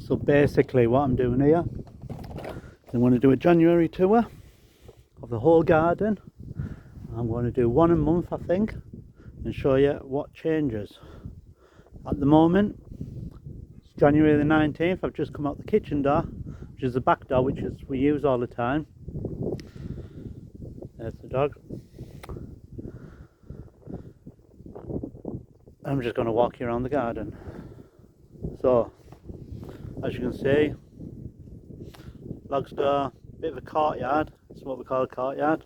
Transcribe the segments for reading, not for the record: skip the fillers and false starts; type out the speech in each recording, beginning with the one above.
So basically what I'm doing here is I'm going to do a January tour of the whole garden. I'm going to do one a month, I think, and show you what changes. At the moment, it's January the 19th. I've just come out the kitchen door, which is the back door, which is we use all the time. There's the dog. I'm just going to walk you around the garden. So, as you can see, logs door, bit of a courtyard. It's what we call a courtyard.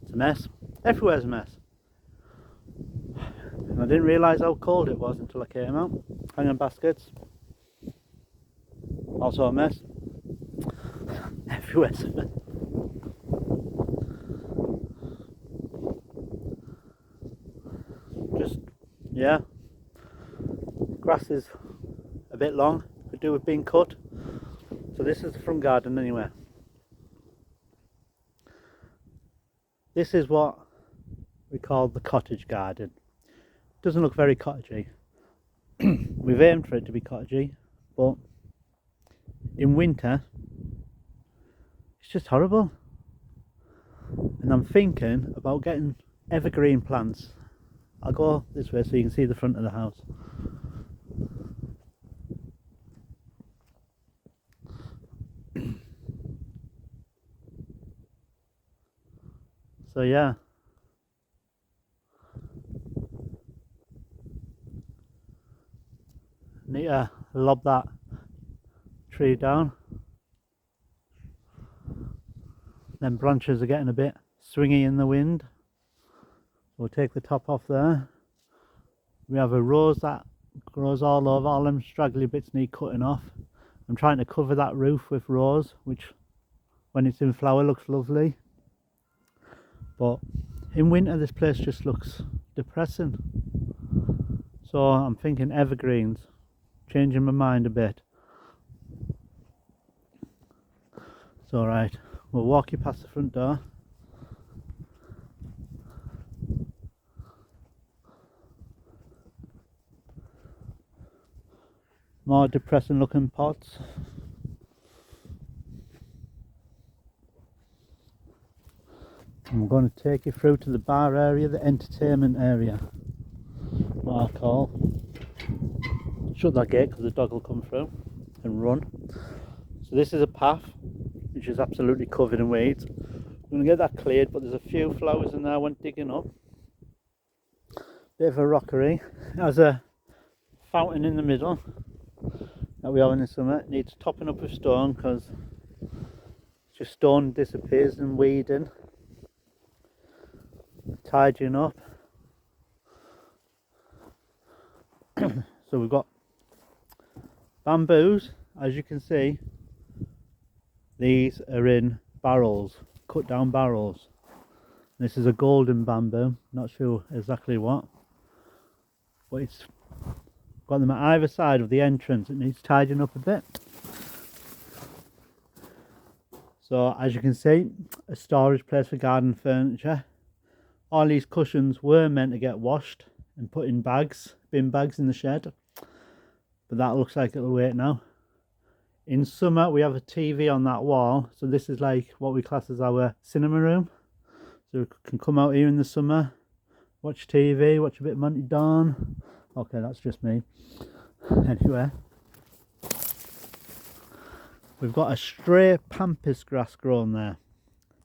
It's a mess. Everywhere's a mess. And I didn't realise how cold it was until I came out. Hanging baskets. Also a mess. Everywhere's a mess. Just, yeah. Grass is a bit long. Could do with being cut. So this is the front garden anyway. This is what we call the cottage garden. Doesn't look very cottagey. We've aimed for it to be cottagey, but in winter it's just horrible. And I'm thinking about getting evergreen plants. I'll go this way so you can see the front of the house. So yeah, need to lob that tree down. Then branches are getting a bit swingy in the wind. We'll take the top off there. We have a rose that grows all over. All them straggly bits need cutting off. I'm trying to cover that roof with rose, which when it's in flower looks lovely. But in winter this place just looks depressing. So I'm thinking evergreens, changing my mind a bit. It's alright, we'll walk you past the front door. More depressing looking pots. I'm going to take you through to the bar area, the entertainment area, what I call. Shut that gate because the dog will come through and run. So this is a path which is absolutely covered in weeds. I'm going to get that cleared, but there's a few flowers in there I went digging up. Bit of a rockery. It has a fountain in the middle that we have in the summer. It needs topping up with stone because just stone disappears and weeding. Tidying up. So we've got bamboos, as you can see. These are in barrels, cut down barrels. This is a golden bamboo, not sure exactly what, but it's got them at either side of the entrance. It needs tidying up a bit. So as you can see, a storage place for garden furniture. All these cushions were meant to get washed and put in bags, bin bags in the shed, but that looks like it'll wait now. In summer we have a TV on that wall, so this is like what we class as our cinema room. So we can come out here in the summer, watch TV, watch a bit of Monty Dawn. Okay, that's just me. Anyway, we've got a stray pampas grass growing there.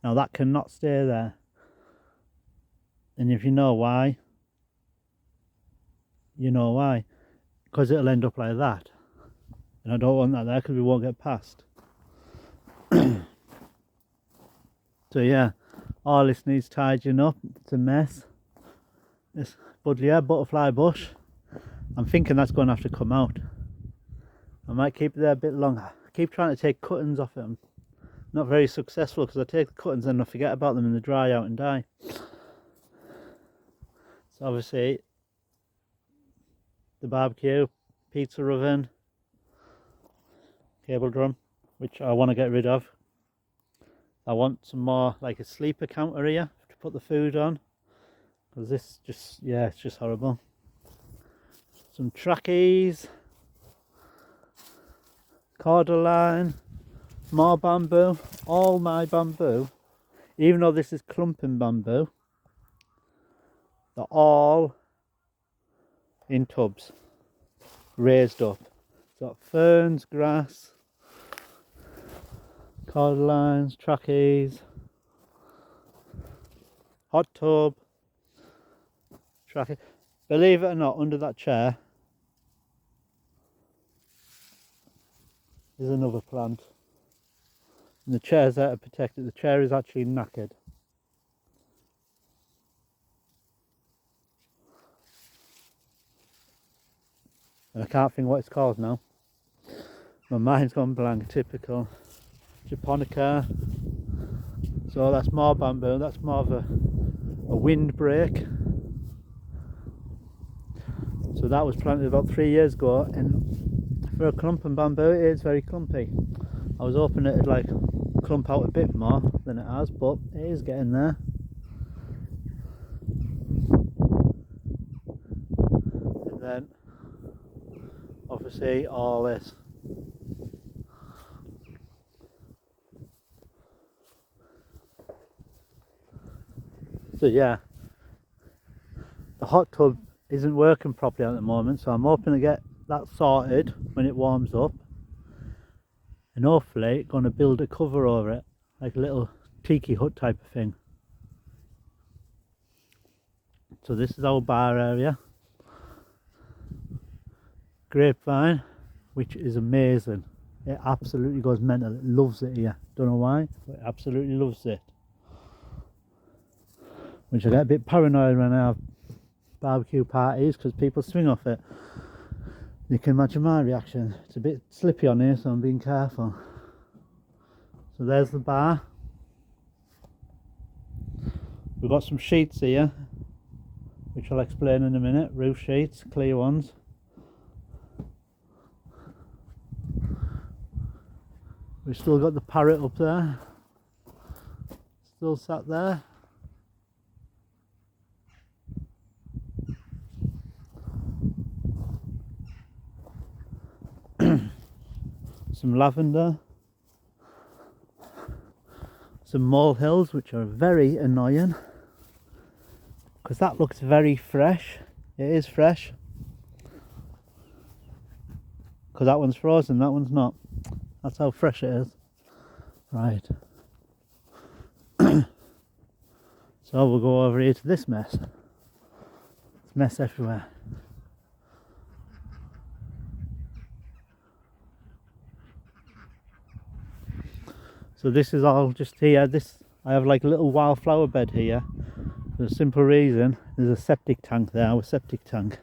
Now that cannot stay there. And if you know why, you know why. Because it'll end up like that. And I don't want that there because we won't get past. So yeah, all this needs tidying up. It's a mess. This buddleia, butterfly bush, I'm thinking that's going to have to come out. I might keep it there a bit longer. I keep trying to take cuttings off it. I'm not very successful because I take the cuttings and I forget about them and they dry out and die. So obviously the barbecue, pizza oven, cable drum, which I want to get rid of. I want some more like a sleeper counter here to put the food on, because this just, yeah, it's just horrible. Some trackies, cordyline, more bamboo. All my bamboo, even though this is clumping bamboo, they're all in tubs, raised up. Got ferns, grass, cordylines, trackies, hot tub, trackie. Believe it or not, under that chair is another plant. And the chair's there to protect it. The chair is actually knackered. And I can't think what it's called now. My mind's gone blank. Typical japonica. So that's more bamboo. That's more of a windbreak. So that was planted about 3 years ago, and for a clumping bamboo it is very clumpy. I was hoping it'd like clump out a bit more than it has, but it is getting there. And then obviously all this. So yeah, the hot tub isn't working properly at the moment, so I'm hoping to get that sorted when it warms up, and hopefully going to build a cover over it, like a little tiki hut type of thing. So this is our bar area. Grapevine, which is amazing. It absolutely goes mental. It loves it here. Don't know why, but it absolutely loves it. Which I get a bit paranoid when I have barbecue parties because people swing off it. You can imagine my reaction. It's a bit slippy on here, so I'm being careful. So there's the bar. We've got some sheets here, which I'll explain in a minute. Roof sheets, clear ones. We've still got the parrot up there. Still sat there. Some lavender, some molehills, which are very annoying because that looks very fresh. It is fresh because that one's frozen, that one's not. That's how fresh it is. Right. So we'll go over here to this mess. There's mess everywhere. So this is all just here. I have like a little wildflower bed here for a simple reason. There's a septic tank there, our septic tank.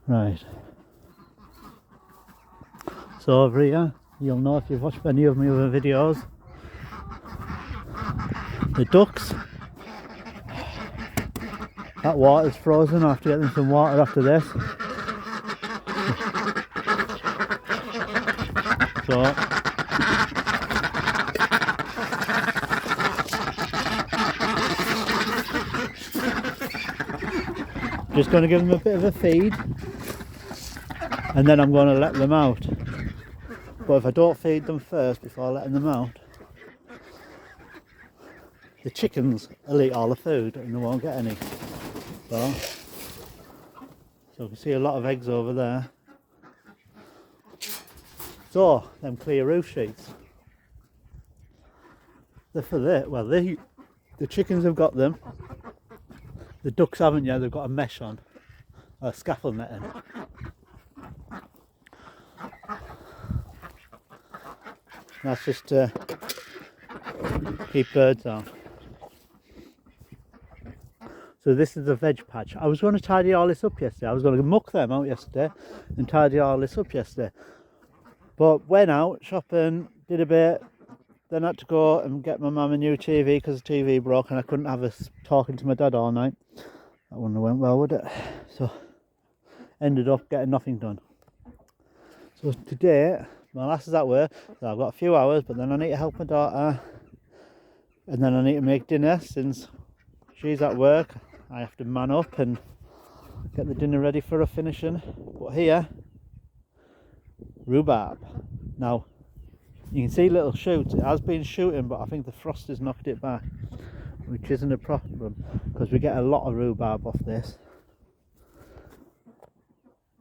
Right. So over here, you'll know if you've watched any of my other videos, the ducks. That water's frozen. I have to get them some water after this. So just going to give them a bit of a feed, and then I'm going to let them out. But if I don't feed them first before letting them out, the chickens will eat all the food and they won't get any. So you can see a lot of eggs over there. So them clear roof sheets, they're for that. Well, the chickens have got them. The ducks haven't yet. They've got a mesh on, a scaffold netting. That's just to keep birds out. So this is the veg patch. I was going to tidy all this up yesterday. I was going to muck them out yesterday and tidy all this up yesterday. But went out shopping, did a bit, then had to go and get my mum a new TV because the TV broke and I couldn't have us talking to my dad all night. That wouldn't have went well, would it? So ended up getting nothing done. So today, my lass is at work, so I've got a few hours, but then I need to help my daughter, and then I need to make dinner since she's at work. I have to man up and get the dinner ready for her finishing. But here, rhubarb. Now, you can see little shoots. It has been shooting, but I think the frost has knocked it back, which isn't a problem because we get a lot of rhubarb off this.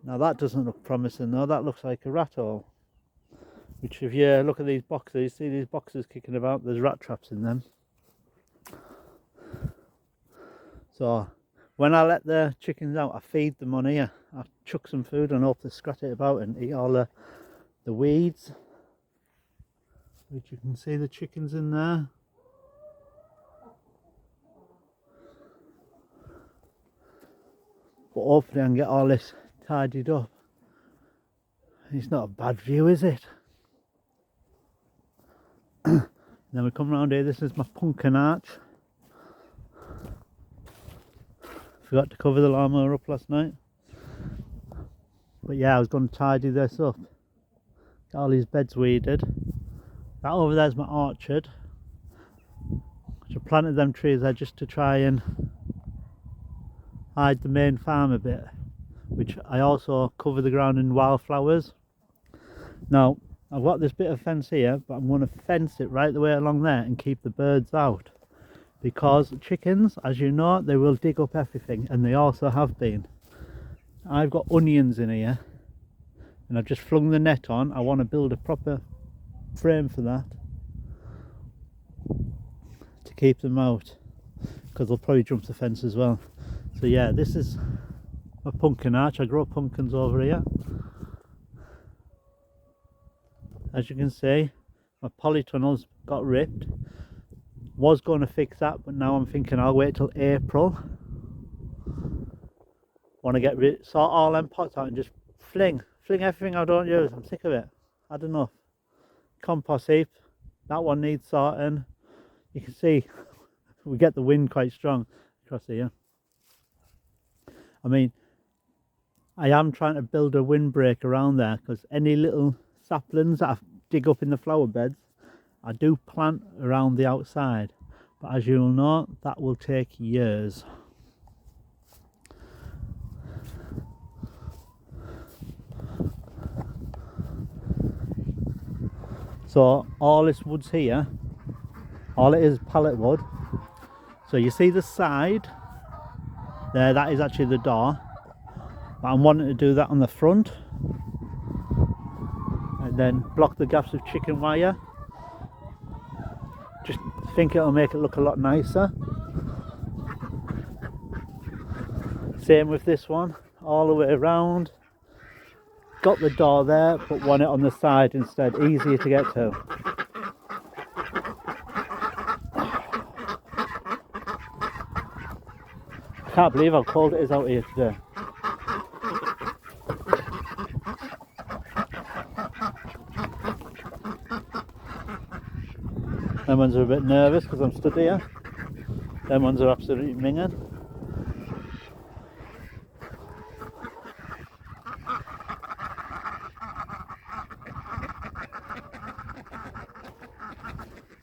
Now that doesn't look promising though, that looks like a rat hole. Which if you look at these boxes, you see these boxes kicking about, there's rat traps in them. So when I let the chickens out, I feed them on here. I chuck some food and hope they scratch it about and eat all the weeds. Which you can see the chickens in there. But hopefully I can get all this tidied up. It's not a bad view, is it? Then we come round here, this is my pumpkin arch. Forgot to cover the lawnmower up last night. But yeah, I was going to tidy this up. Got all these beds weeded. That over there's my orchard. I planted them trees there just to try and hide the main farm a bit. Which I also cover the ground in wildflowers. Now, I've got this bit of fence here, but I'm going to fence it right the way along there and keep the birds out. Because chickens, as you know, they will dig up everything, and they also have been. I've got onions in here, and I've just flung the net on. I want to build a proper frame for that to keep them out, because they'll probably jump the fence as well. So yeah, this is a pumpkin arch. I grow pumpkins over here. As you can see, my polytunnels got ripped. Was going to fix that, but now I'm thinking I'll wait till April. Want to get rid, sort all them pots out and just fling everything I don't use. I'm sick of it. Had enough. Compost heap. That one needs sorting. You can see we get the wind quite strong across here. I mean, I am trying to build a windbreak around there because any little saplings that I dig up in the flower beds, I do plant around the outside, but as you'll know, that will take years. So all this wood's here, all it is pallet wood. So you see the side there, that is actually the door, but I'm wanting to do that on the front and then block the gaps with chicken wire. Just think it'll make it look a lot nicer. Same with this one, all the way around. Got the door there, but want it on the side instead, easier to get to. I can't believe how cold it is out here today. Them ones are a bit nervous because I'm stood here. Them ones are absolutely minging.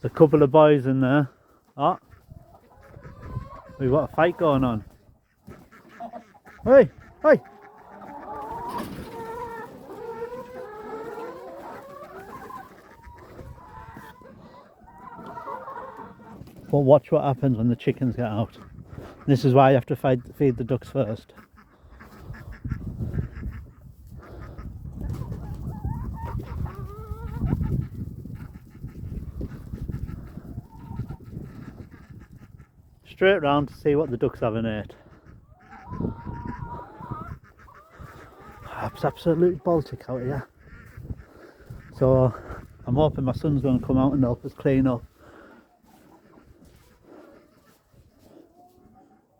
There's a couple of boys in there. Oh, we've got a fight going on. Hey, hey! But watch what happens when the chickens get out. This is why you have to feed the ducks first. Straight round to see what the ducks haven't ate. It's absolutely Baltic out here. So I'm hoping my son's going to come out and help us clean up.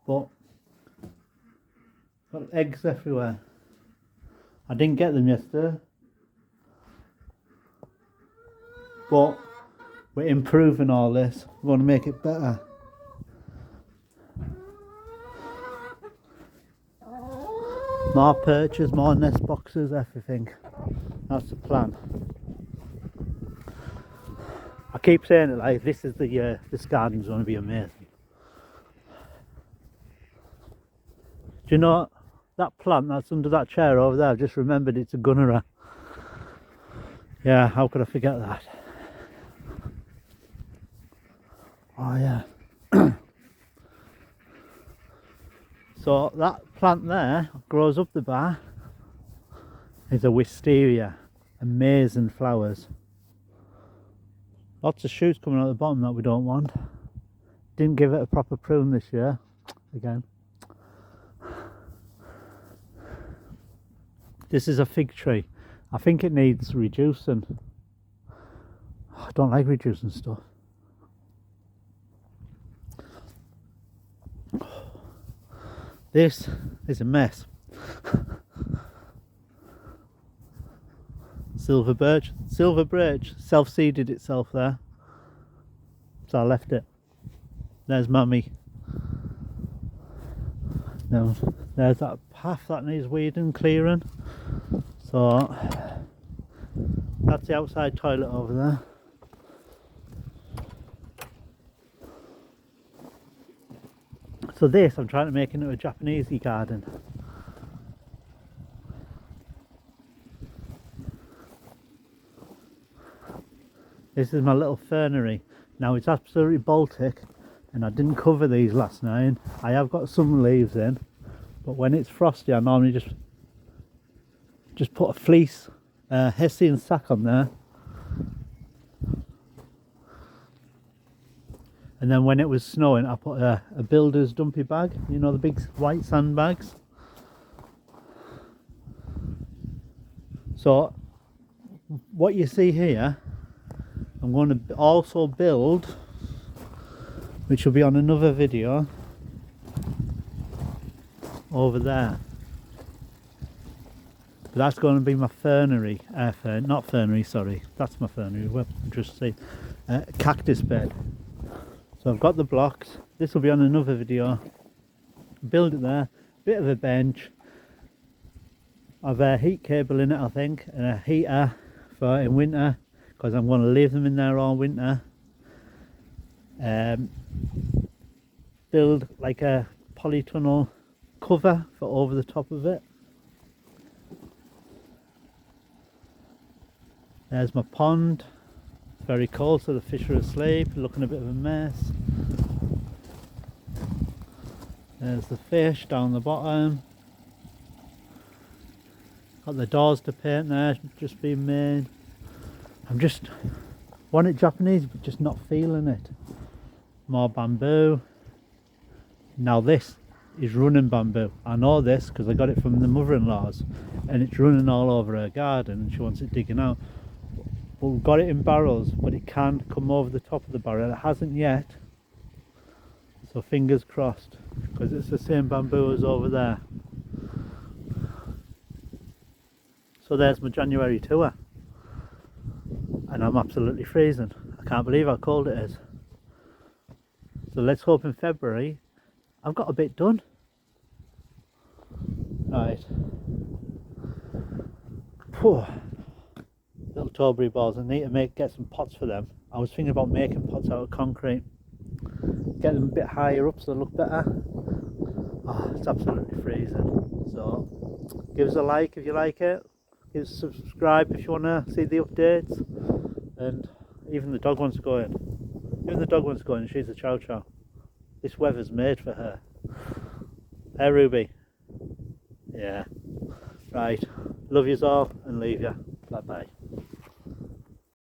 But got eggs everywhere. I didn't get them yesterday, but we're improving all this. We're going to make it better. More perches, more nest boxes, everything. That's the plan. I keep saying it like this is the year. This garden's going to be amazing. Do you know that plant that's under that chair over there? I've just remembered it's a gunnera. Yeah, how could I forget that? Oh yeah. So that plant there grows up the bar is a wisteria. Amazing flowers. Lots of shoots coming out the bottom that we don't want. Didn't give it a proper prune this year. Again. This is a fig tree. I think it needs reducing. I don't like reducing stuff. This is a mess. Silver birch self-seeded itself there, so I left it. There's mummy. Now there's that path that needs weeding, clearing. So that's the outside toilet over there. So this I'm trying to make into a Japanesey garden. This is my little fernery. Now it's absolutely Baltic and I didn't cover these last night. I have got some leaves in, but when it's frosty I normally just put a fleece Hessian sack on there, and then when it was snowing I put a builder's dumpy bag, you know, the big white sandbags. So what you see here I'm going to also build, which will be on another video, over there. But that's going to be my fernery, not fernery, sorry, that's my fernery, we'll just see, cactus bed. So I've got the blocks, this will be on another video, build it there, bit of a bench, I've a heat cable in it I think, and a heater for in winter, because I'm going to leave them in there all winter. Build like a polytunnel cover for over the top of it. There's my pond. It's very cold, so the fish are asleep, looking a bit of a mess. There's the fish down the bottom. Got the doors to paint there, just being made. I'm just want it Japanese, but just not feeling it. More bamboo. Now this is running bamboo. I know this because I got it from the mother-in-law's, and it's running all over her garden and she wants it digging out. But we've got it in barrels, but it can come over the top of the barrel. It hasn't yet, so fingers crossed, because it's the same bamboo as over there. So there's my January tour. And I'm absolutely freezing. I can't believe how cold it is. So let's hope in February I've got a bit done. Right. Whew. Little Toberry balls. I need to get some pots for them. I was thinking about making pots out of concrete. Get them a bit higher up so they look better. Oh, it's absolutely freezing. So give us a like if you like it. Give us a subscribe if you want to see the updates. And even the dog wants to go in. Even the dog wants to go in, she's a chow chow. This weather's made for her. Hey Ruby. Yeah. Right. Love yous all and leave ya. Bye bye.